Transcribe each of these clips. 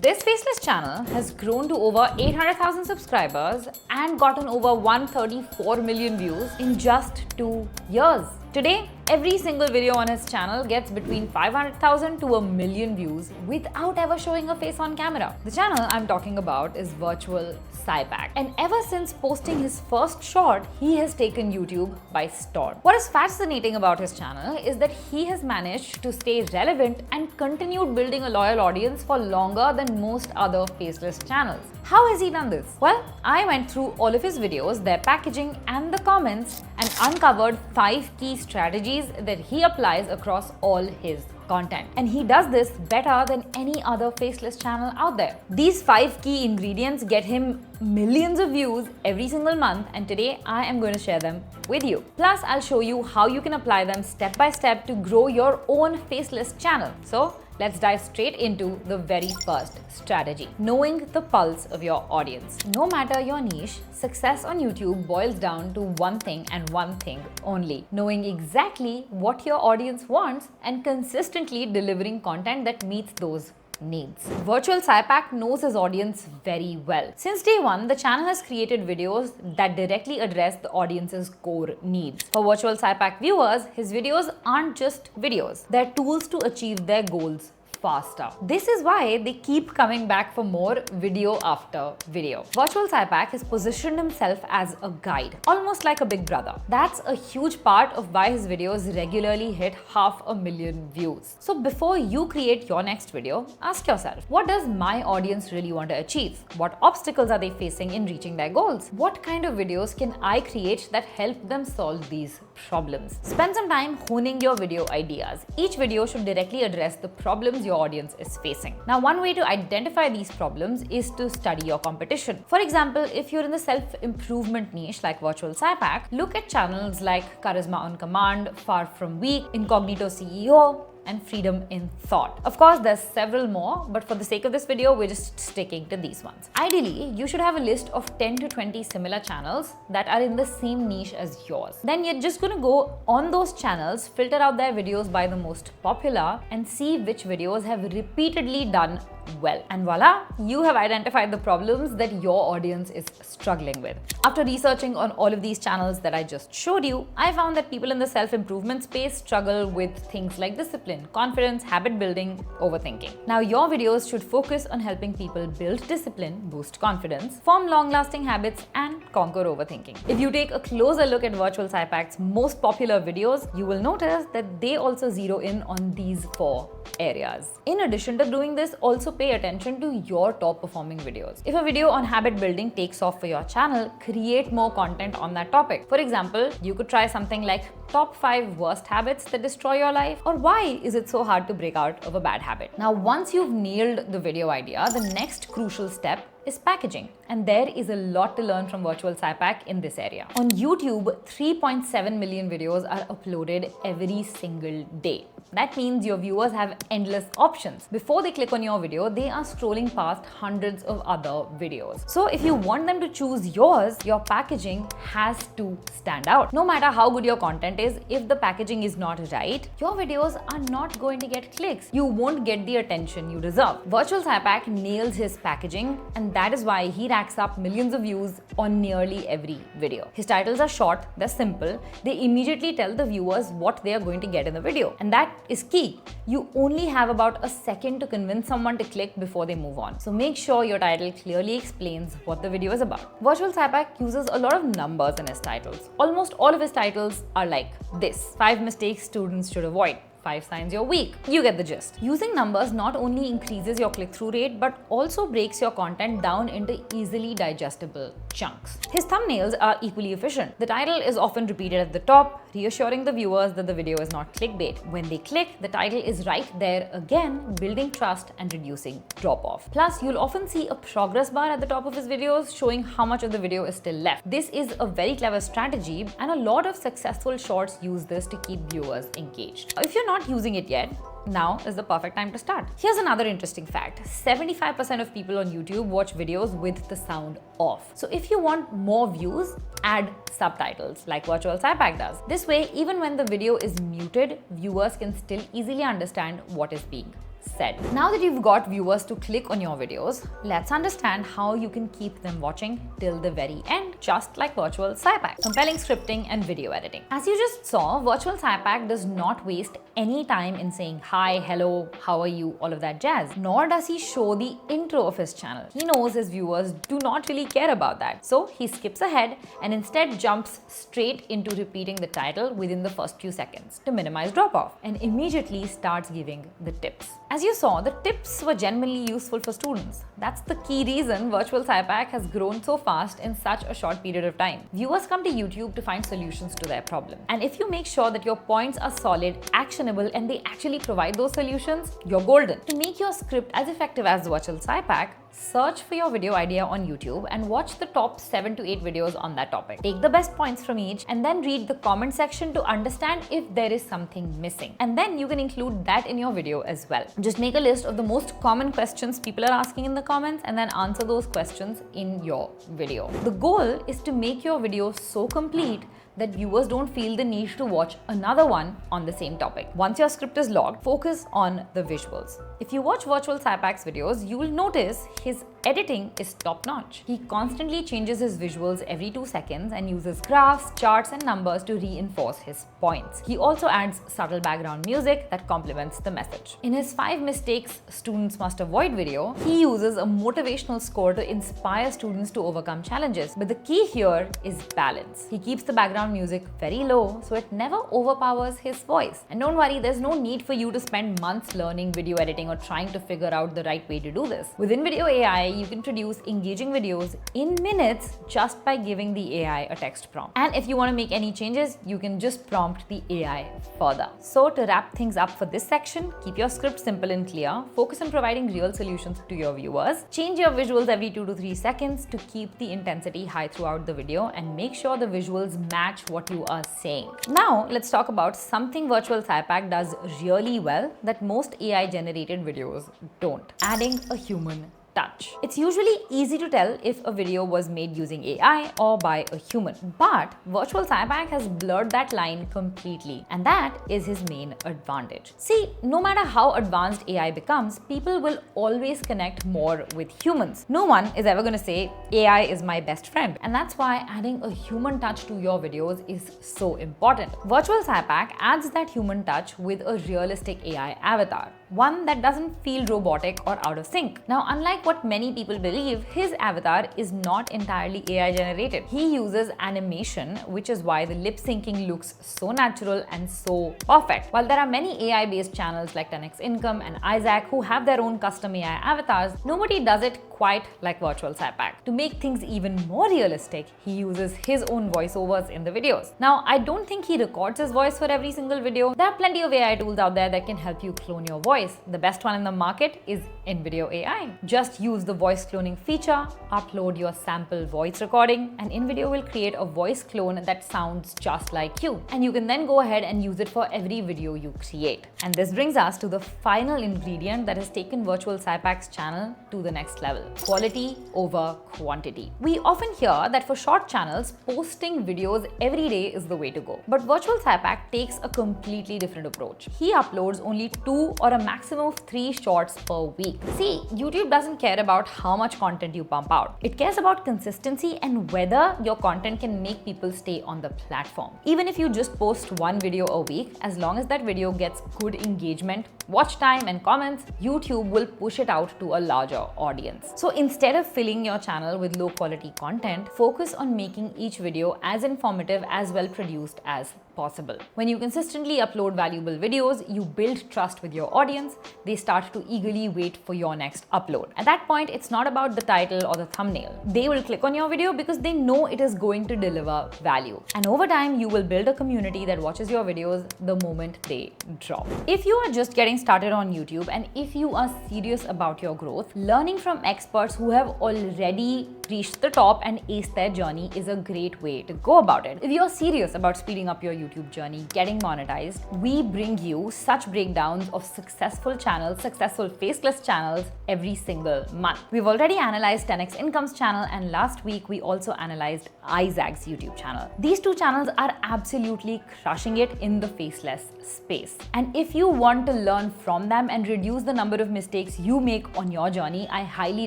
This Faceless channel has grown to over 800,000 subscribers and gotten over 134 million views in just 2 years. Today, every single video on his channel gets between 500,000 to a million views without ever showing a face on camera. The channel I'm talking about is Virtual Sypac. And ever since posting his first short, he has taken YouTube by storm. What is fascinating about his channel is that he has managed to stay relevant and continued building a loyal audience for longer than most other faceless channels. How has he done this? Well, I went through all of his videos, their packaging and the comments, and uncovered 5 key strategies that he applies across all his content. And he does this better than any other faceless channel out there. These 5 key ingredients get him millions of views every single month, and today I am going to share them with you. Plus, I'll show you how you can apply them step by step to grow your own faceless channel. So, let's dive straight into the very first strategy: knowing the pulse of your audience. No matter your niche, success on YouTube boils down to one thing and one thing only: knowing exactly what your audience wants and consistently delivering content that meets those needs. Virtual Sypac knows his audience very well. Since day one, the channel has created videos that directly address the audience's core needs. For Virtual Sypac viewers, his videos aren't just videos, they're tools to achieve their goals faster. This is why they keep coming back for more video after video. Virtual Sypac has positioned himself as a guide, almost like a big brother. That's a huge part of why his videos regularly hit 500,000 views. So before you create your next video, ask yourself, what does my audience really want to achieve? What obstacles are they facing in reaching their goals? What kind of videos can I create that help them solve these problems? Spend some time honing your video ideas. Each video should directly address the problems your audience is facing. Now, one way to identify these problems is to study your competition. For example, if you're in the self-improvement niche like Virtual Sypac, look at channels like Charisma on Command, Far From Weak, Incognito CEO, and Freedom in Thought. Of course, there's several more, but for the sake of this video, we're just sticking to these ones. Ideally, you should have a list of 10 to 20 similar channels that are in the same niche as yours. Then you're just going to go on those channels, filter out their videos by the most popular, and see which videos have repeatedly done well. And voila, you have identified the problems that your audience is struggling with. After researching on all of these channels that I just showed you, I found that people in the self-improvement space struggle with things like discipline, confidence, habit building, overthinking. Now, your videos should focus on helping people build discipline, boost confidence, form long-lasting habits, and conquer overthinking. If you take a closer look at Virtual Sypac's most popular videos, you will notice that they also zero in on these 4 areas. In addition to doing this, also pay attention to your top performing videos. If a video on habit building takes off for your channel, create more content on that topic. For example, you could try something like top 5 worst habits that destroy your life, or why is it so hard to break out of a bad habit. Now, once you've nailed the video idea, the next crucial step is packaging. And there is a lot to learn from Virtual Sypac in this area. On YouTube, 3.7 million videos are uploaded every single day. That means your viewers have endless options. Before they click on your video, they are scrolling past hundreds of other videos. So if you want them to choose yours, your packaging has to stand out. No matter how good your content is, if the packaging is not right, your videos are not going to get clicks. You won't get the attention you deserve. Virtual Sypac nails his packaging, and that is why he racks up millions of views on nearly every video. His titles are short, they're simple, they immediately tell the viewers what they are going to get in the video. And that is key. You only have about a second to convince someone to click before they move on. So make sure your title clearly explains what the video is about. Virtual Sypac uses a lot of numbers in his titles. Almost all of his titles are like this: 5 mistakes students should avoid, 5 signs you're weak. You get the gist. Using numbers not only increases your click-through rate, but also breaks your content down into easily digestible chunks. His thumbnails are equally efficient. The title is often repeated at the top, reassuring the viewers that the video is not clickbait. When they click, the title is right there again, building trust and reducing drop-off. Plus, you'll often see a progress bar at the top of his videos showing how much of the video is still left. This is a very clever strategy, and a lot of successful shorts use this to keep viewers engaged. If you're not using it yet, now is the perfect time to start. Here's another interesting fact: 75% of people on YouTube watch videos with the sound off. So if you want more views, add subtitles like Virtual Sypac does. This way, even when the video is muted, viewers can still easily understand what is being said. Now that you've got viewers to click on your videos, let's understand how you can keep them watching till the very end, just like virtual Sypac. Compelling scripting and video editing. As you just saw, virtual Sypac does not waste any time in saying hi, hello, how are you, all of that jazz. Nor does he show the intro of his channel. He knows his viewers do not really care about that. So he skips ahead and instead jumps straight into repeating the title within the first few seconds to minimize drop-off, and immediately starts giving the tips. As you saw, the tips were genuinely useful for students. That's the key reason virtual Sypac has grown so fast in such a short period of time. Viewers come to YouTube to find solutions to their problem. And if you make sure that your points are solid, actionable, and they actually provide those solutions, you're golden. To make your script as effective as virtual Sypac, search for your video idea on YouTube and watch the top 7 to 8 videos on that topic. Take the best points from each and then read the comment section to understand if there is something missing. And then you can include that in your video as well. Just make a list of the most common questions people are asking in the comments and then answer those questions in your video. The goal is to make your video so complete that viewers don't feel the need to watch another one on the same topic. Once your script is logged, focus on the visuals. If you watch virtual Sypac's videos, you will notice his editing is top-notch. He constantly changes his visuals every 2 seconds and uses graphs, charts, and numbers to reinforce his points. He also adds subtle background music that complements the message. In his 5 mistakes students must avoid video, he uses a motivational score to inspire students to overcome challenges. But the key here is balance. He keeps the background music very low so it never overpowers his voice. And don't worry, there's no need for you to spend months learning video editing or trying to figure out the right way to do this. With InVideo AI, you can produce engaging videos in minutes just by giving the AI a text prompt. And if you want to make any changes, you can just prompt the AI further. So to wrap things up for this section, keep your script simple and clear, focus on providing real solutions to your viewers, change your visuals every 2 to 3 seconds to keep the intensity high throughout the video, and make sure the visuals match what you are saying. Now let's talk about something virtual Sypac does really well that most AI generated videos don't: adding a human touch. It's usually easy to tell if a video was made using AI or by a human, but virtual Sypac has blurred that line completely, and that is his main advantage. See, no matter how advanced AI becomes, people will always connect more with humans. No one is ever going to say AI is my best friend, and that's why adding a human touch to your videos is so important. Virtual Sypac adds that human touch with a realistic AI avatar, one that doesn't feel robotic or out of sync. Now, unlike what many people believe, his avatar is not entirely AI generated. He uses animation, which is why the lip syncing looks so natural and so perfect. While there are many AI-based channels like 10x Income and Isaac who have their own custom AI avatars, nobody does it quite like virtual Sypac. To make things even more realistic, he uses his own voiceovers in the videos. Now, I don't think he records his voice for every single video. There are plenty of AI tools out there that can help you clone your voice. The best one in the market is InVideo AI. Just use the voice cloning feature, upload your sample voice recording, and InVideo will create a voice clone that sounds just like you. And you can then go ahead and use it for every video you create. And this brings us to the final ingredient that has taken virtual Sypac's channel to the next level: quality over quantity. We often hear that for short channels, posting videos every day is the way to go. But virtual Sypac takes a completely different approach. He uploads only 2 or a maximum of 3 shorts per week. See, YouTube doesn't care about how much content you pump out. It cares about consistency and whether your content can make people stay on the platform. Even if you just post 1 video a week, as long as that video gets good engagement, watch time, and comments, YouTube will push it out to a larger audience. So instead of filling your channel with low quality content, focus on making each video as informative, as well produced as possible. When you consistently upload valuable videos, you build trust with your audience. They start to eagerly wait for your next upload. At that point, it's not about the title or the thumbnail. They will click on your video because they know it is going to deliver value. And over time, you will build a community that watches your videos the moment they drop. If you are just getting started on YouTube, and if you are serious about your growth, learning from experts who have already reached the top and aced their journey is a great way to go about it. If you're serious about speeding up your YouTube journey, getting monetized, we bring you such breakdowns of successful channels, successful faceless channels every single month. We've already analyzed 10x Income's channel, and last week we also analyzed Isaac's YouTube channel. These 2 channels are absolutely crushing it in the faceless space. And if you want to learn learn from them and reduce the number of mistakes you make on your journey, I highly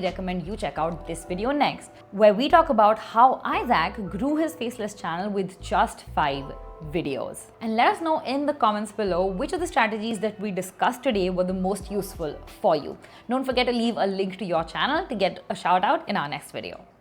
recommend you check out this video next, where we talk about how Isaac grew his Faceless channel with just 5 videos. And let us know in the comments below which of the strategies that we discussed today were the most useful for you. Don't forget to leave a link to your channel to get a shout out in our next video.